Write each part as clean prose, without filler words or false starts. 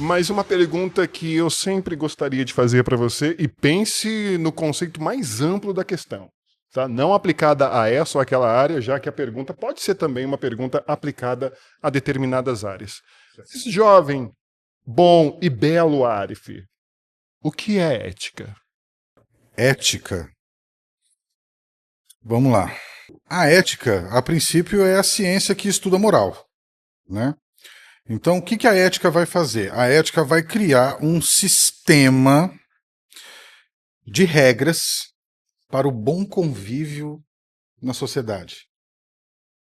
Mas uma pergunta que eu sempre gostaria de fazer para você, e pense no conceito mais amplo da questão, tá? Não aplicada a essa ou aquela área, já que a pergunta pode ser também uma pergunta aplicada a determinadas áreas. Esse jovem, bom e belo Arif, o que é ética? Ética. Vamos lá. A ética, a princípio, é a ciência que estuda moral, né? Então, o que que a ética vai fazer? A ética vai criar um sistema de regras para o bom convívio na sociedade.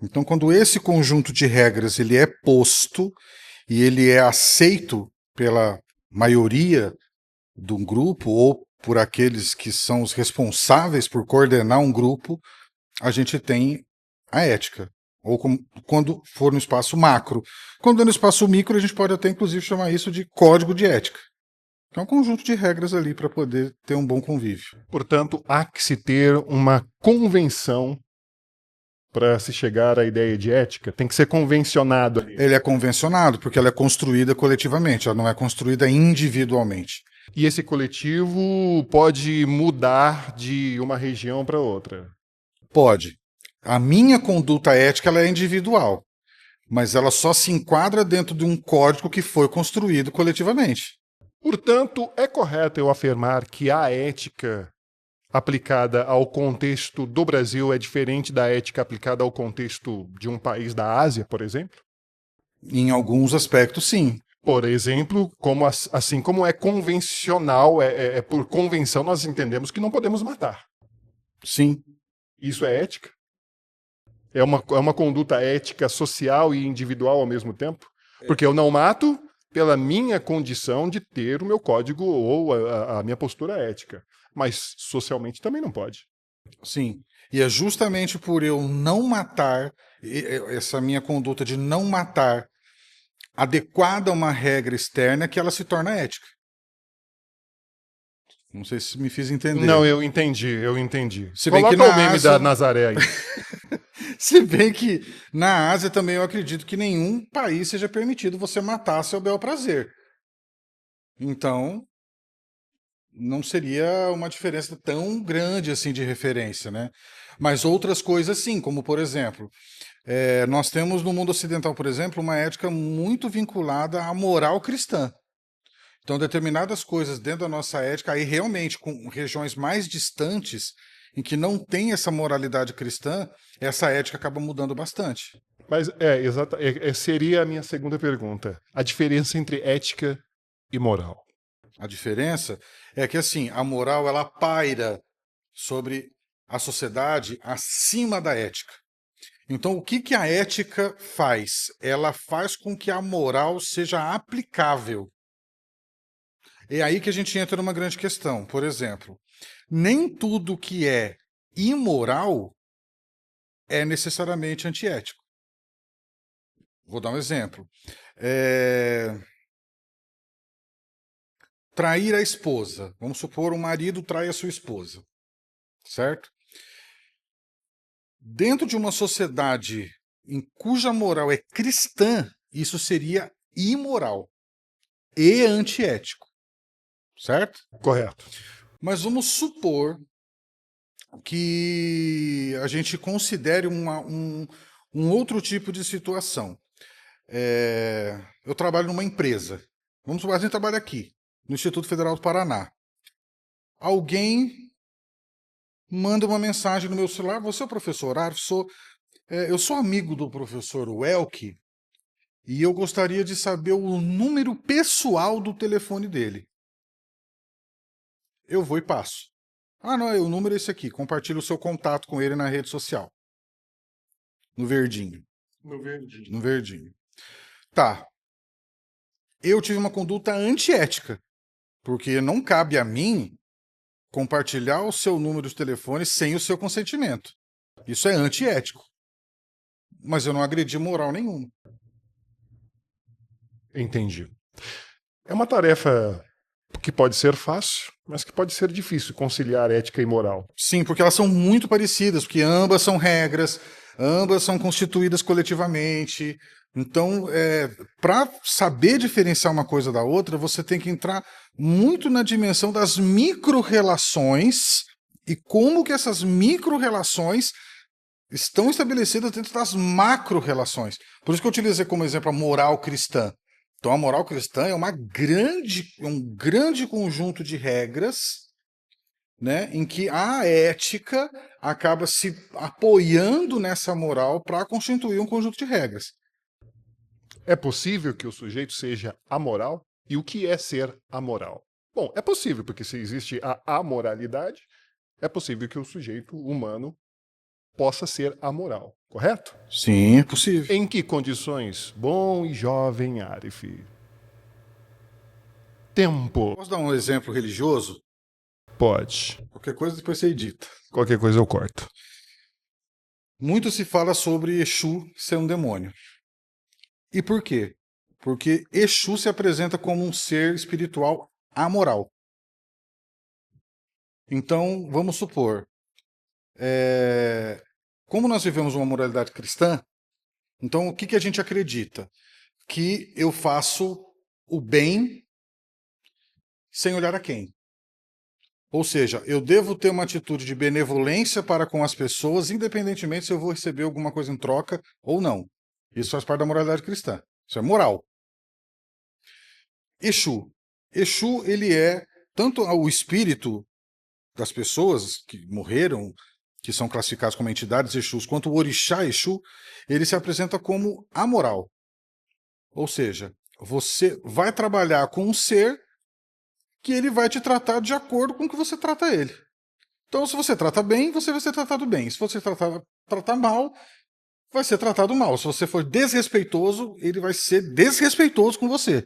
Então, quando esse conjunto de regras ele é posto e ele é aceito pela maioria de um grupo ou por aqueles que são os responsáveis por coordenar um grupo, a gente tem a ética. Ou quando for no espaço macro. Quando é no espaço micro, a gente pode até inclusive chamar isso de código de ética. Que é um conjunto de regras ali para poder ter um bom convívio. Portanto, há que se ter uma convenção para se chegar à ideia de ética. Tem que ser convencionado ali. Ele é convencionado porque ela é construída coletivamente, ela não é construída individualmente. E esse coletivo pode mudar de uma região para outra. Pode. A minha conduta ética ela é individual, mas ela só se enquadra dentro de um código que foi construído coletivamente. Portanto, é correto eu afirmar que a ética aplicada ao contexto do Brasil é diferente da ética aplicada ao contexto de um país da Ásia, por exemplo? Em alguns aspectos, sim. Por exemplo, assim como é convencional, por convenção nós entendemos que não podemos matar. Sim. Isso é ética? É uma conduta ética social e individual ao mesmo tempo? Porque eu não mato pela minha condição de ter o meu código ou a minha postura ética. Mas socialmente também não pode. Sim. E é justamente por eu não matar, essa minha conduta de não matar, adequada a uma regra externa, que ela se torna ética. Não sei se me fiz entender. Não, eu entendi. Se bem Coloca que na o meme Ásia- da Nazaré aí. Se bem que na Ásia também eu acredito que nenhum país seja permitido você matar a seu bel prazer. Então, não seria uma diferença tão grande assim de referência, né? Mas outras coisas sim, como por exemplo, nós temos no mundo ocidental, por exemplo, uma ética muito vinculada à moral cristã. Então, determinadas coisas dentro da nossa ética, aí realmente com regiões mais distantes, em que não tem essa moralidade cristã, essa ética acaba mudando bastante. Mas seria a minha segunda pergunta. A diferença entre ética e moral. A diferença é que assim, a moral ela paira sobre a sociedade acima da ética. Então, o que que a ética faz? Ela faz com que a moral seja aplicável. É aí que a gente entra numa grande questão. Por exemplo, nem tudo que é imoral é necessariamente antiético. Vou dar um exemplo. Trair a esposa. Vamos supor um marido trai a sua esposa, certo? Dentro de uma sociedade em cuja moral é cristã, isso seria imoral e antiético, certo? Correto. Mas vamos supor que a gente considere um outro tipo de situação. Eu trabalho numa empresa. Vamos supor, a gente trabalha aqui, no Instituto Federal do Paraná. Alguém manda uma mensagem no meu celular: você é o professor Arf? Eu sou amigo do professor Welk e eu gostaria de saber o número pessoal do telefone dele. Eu vou e passo. Ah, não, o número é esse aqui. Compartilha o seu contato com ele na rede social. No verdinho. No verdinho. Tá. Eu tive uma conduta antiética, porque não cabe a mim compartilhar o seu número de telefone sem o seu consentimento. Isso é antiético. Mas eu não agredi moral nenhuma. Entendi. É uma tarefa que pode ser fácil, mas que pode ser difícil conciliar ética e moral. Sim, porque elas são muito parecidas, porque ambas são regras, ambas são constituídas coletivamente. Então, para saber diferenciar uma coisa da outra, você tem que entrar muito na dimensão das micro-relações e como que essas micro-relações estão estabelecidas dentro das macro-relações. Por isso que eu utilizei como exemplo a moral cristã. Então, a moral cristã é um grande conjunto de regras, né, em que a ética acaba se apoiando nessa moral para constituir um conjunto de regras. É possível que o sujeito seja amoral? E o que é ser amoral? Bom, é possível, porque se existe a amoralidade, é possível que o sujeito humano possa ser amoral, correto? Sim, é possível. Em que condições? Bom e jovem Arif. Tempo. Posso dar um exemplo religioso? Pode. Qualquer coisa depois você edita. Qualquer coisa eu corto. Muito se fala sobre Exu ser um demônio. E por quê? Porque Exu se apresenta como um ser espiritual amoral. Então, vamos supor, como nós vivemos uma moralidade cristã, então o que a gente acredita? Que eu faço o bem sem olhar a quem. Ou seja, eu devo ter uma atitude de benevolência para com as pessoas, independentemente se eu vou receber alguma coisa em troca ou não. Isso faz parte da moralidade cristã. Isso é moral. Exu. Exu, ele é tanto o espírito das pessoas que morreram, que são classificados como entidades Exus, quanto o orixá Exu, ele se apresenta como amoral. Ou seja, você vai trabalhar com um ser que ele vai te tratar de acordo com o que você trata ele. Então, se você trata bem, você vai ser tratado bem. Se você tratar mal, vai ser tratado mal. Se você for desrespeitoso, ele vai ser desrespeitoso com você.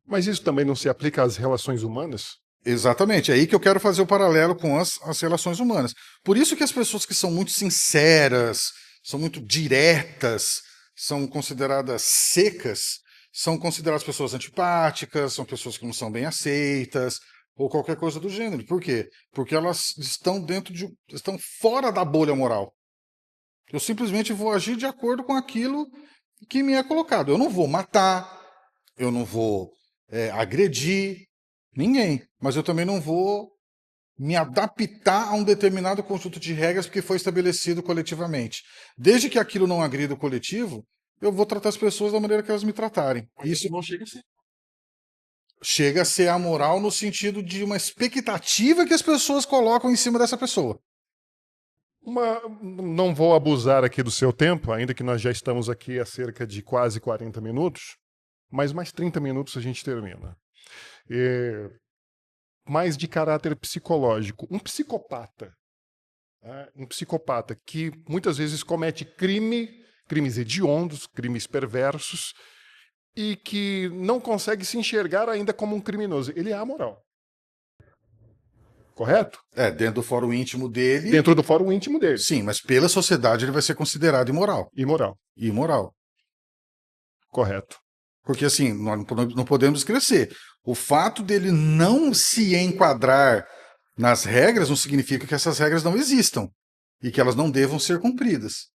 Mas isso também não se aplica às relações humanas? Exatamente, é aí que eu quero fazer o paralelo com as relações humanas. Por isso que as pessoas que são muito sinceras, são muito diretas, são consideradas secas, são consideradas pessoas antipáticas, são pessoas que não são bem aceitas, ou qualquer coisa do gênero. Por quê? Porque elas estão fora da bolha moral. Eu simplesmente vou agir de acordo com aquilo que me é colocado. Eu não vou matar, eu não vou agredir ninguém, mas eu também não vou me adaptar a um determinado conjunto de regras porque foi estabelecido coletivamente. Desde que aquilo não agrida o coletivo, eu vou tratar as pessoas da maneira que elas me tratarem. Isso não chega a ser. Chega a ser amoral no sentido de uma expectativa que as pessoas colocam em cima dessa pessoa. Não vou abusar aqui do seu tempo, ainda que nós já estamos aqui há cerca de quase 40 minutos, mas mais 30 minutos a gente termina. Mais de caráter psicológico. Um psicopata que muitas vezes comete crimes hediondos, crimes perversos, e que não consegue se enxergar ainda como um criminoso. Ele é amoral. Correto? Dentro do fórum íntimo dele. Dentro do fórum íntimo dele. Sim, mas pela sociedade ele vai ser considerado imoral. Imoral. Correto. Porque assim, nós não podemos crescer. O fato dele não se enquadrar nas regras não significa que essas regras não existam e que elas não devam ser cumpridas.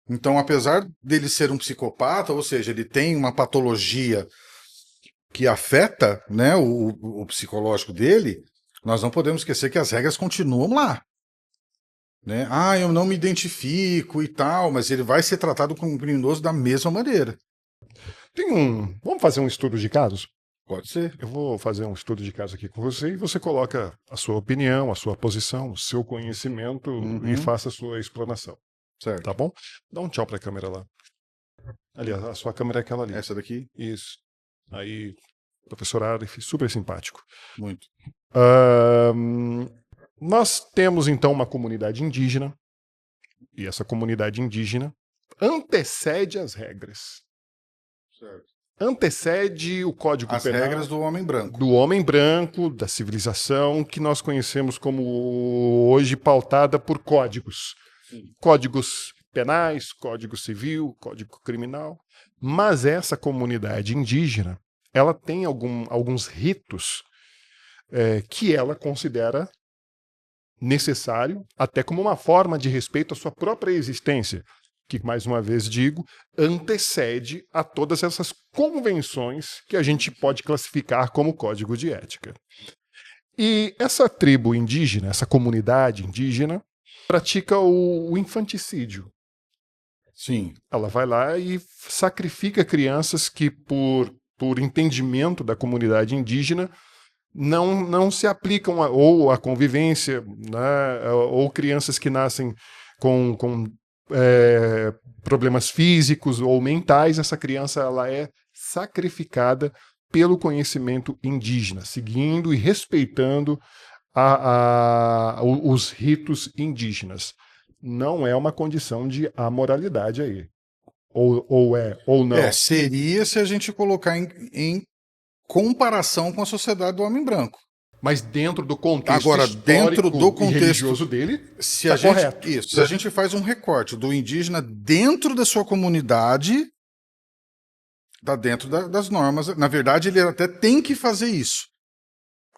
Então, apesar dele ser um psicopata, ou seja, ele tem uma patologia que afeta, né, o psicológico dele, nós não podemos esquecer que as regras continuam lá. Né? Eu não me identifico e tal, mas ele vai ser tratado como um criminoso da mesma maneira. Vamos fazer um estudo de casos? Pode ser. Eu vou fazer um estudo de caso aqui com você e você coloca a sua opinião, a sua posição, o seu conhecimento e faça a sua explanação. Certo. Tá bom? Dá um tchau pra câmera lá. Ali, a sua câmera é aquela ali. Essa daqui? Isso. Aí, professor Arif, super simpático. Muito. Nós temos, então, uma comunidade indígena e essa comunidade indígena antecede as regras. Certo. Antecede o Código Penal. As regras do homem branco. Do homem branco, da civilização, que nós conhecemos como hoje pautada por códigos. Sim. Códigos penais, Código Civil, Código Criminal. Mas essa comunidade indígena, ela tem alguns ritos que ela considera necessário, até como uma forma de respeito à sua própria existência. que, mais uma vez digo, antecede a todas essas convenções que a gente pode classificar como código de ética. E essa tribo indígena, essa comunidade indígena, pratica o infanticídio. Sim. Ela vai lá e sacrifica crianças que, por entendimento da comunidade indígena, não se aplicam ou à convivência, né, ou crianças que nascem com problemas físicos ou mentais. Essa criança ela é sacrificada pelo conhecimento indígena, seguindo e respeitando os ritos indígenas. Não é uma condição de amoralidade aí. Ou é, ou não. Seria se a gente colocar em comparação com a sociedade do homem branco. Mas dentro do contexto agora, dentro do contexto e religioso dele, se a gente, se a gente faz um recorte do indígena dentro da sua comunidade, está dentro das normas. Na verdade, ele até tem que fazer isso,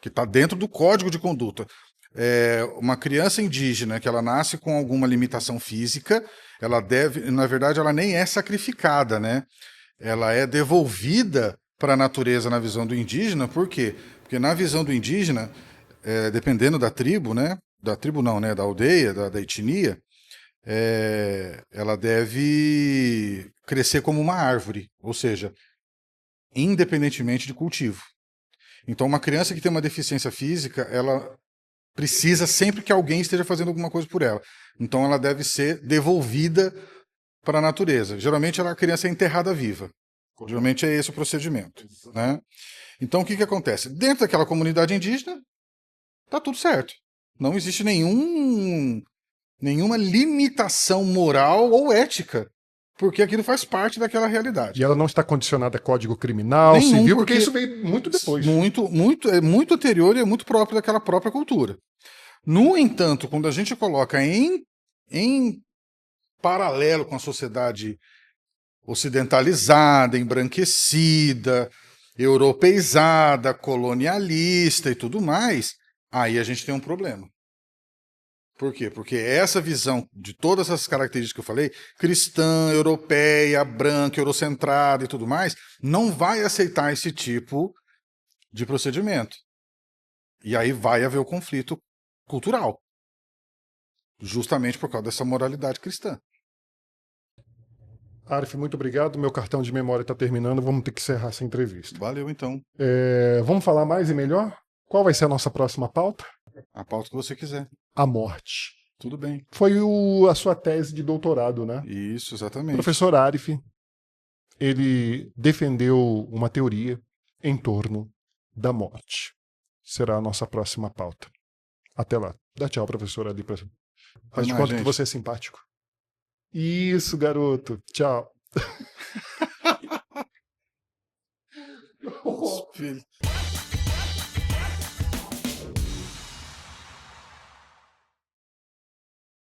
que está dentro do código de conduta. Uma criança indígena que ela nasce com alguma limitação física, ela deve, na verdade, ela nem é sacrificada, né? Ela é devolvida para a natureza na visão do indígena. Por quê? Porque na visão do indígena, dependendo da tribo, né? Da tribo não, né? Da aldeia, da etnia, ela deve crescer como uma árvore, ou seja, independentemente de cultivo. Então, uma criança que tem uma deficiência física, ela precisa sempre que alguém esteja fazendo alguma coisa por ela. Então, ela deve ser devolvida para a natureza. Geralmente, a criança é enterrada viva. Geralmente é esse o procedimento, né? Então, o que acontece? Dentro daquela comunidade indígena, tá tudo certo. Não existe nenhuma limitação moral ou ética, porque aquilo faz parte daquela realidade. E ela não está condicionada a código criminal, civil, porque isso veio muito depois. É muito anterior e é muito próprio daquela própria cultura. No entanto, quando a gente coloca em paralelo com a sociedade ocidentalizada, embranquecida, europeizada, colonialista e tudo mais, aí a gente tem um problema. Por quê? Porque essa visão de todas essas características que eu falei, cristã, europeia, branca, eurocentrada e tudo mais, não vai aceitar esse tipo de procedimento. E aí vai haver o conflito cultural, justamente por causa dessa moralidade cristã. Arif, muito obrigado. Meu cartão de memória está terminando. Vamos ter que encerrar essa entrevista. Valeu, então. Vamos falar mais e melhor? Qual vai ser a nossa próxima pauta? A pauta que você quiser. A morte. Tudo bem. Foi a sua tese de doutorado, né? Isso, exatamente. O professor Arif, ele defendeu uma teoria em torno da morte. Será a nossa próxima pauta. Até lá. Dá tchau, professor, ali. Faz de conta que você é simpático. Isso, garoto. Tchau. Filho.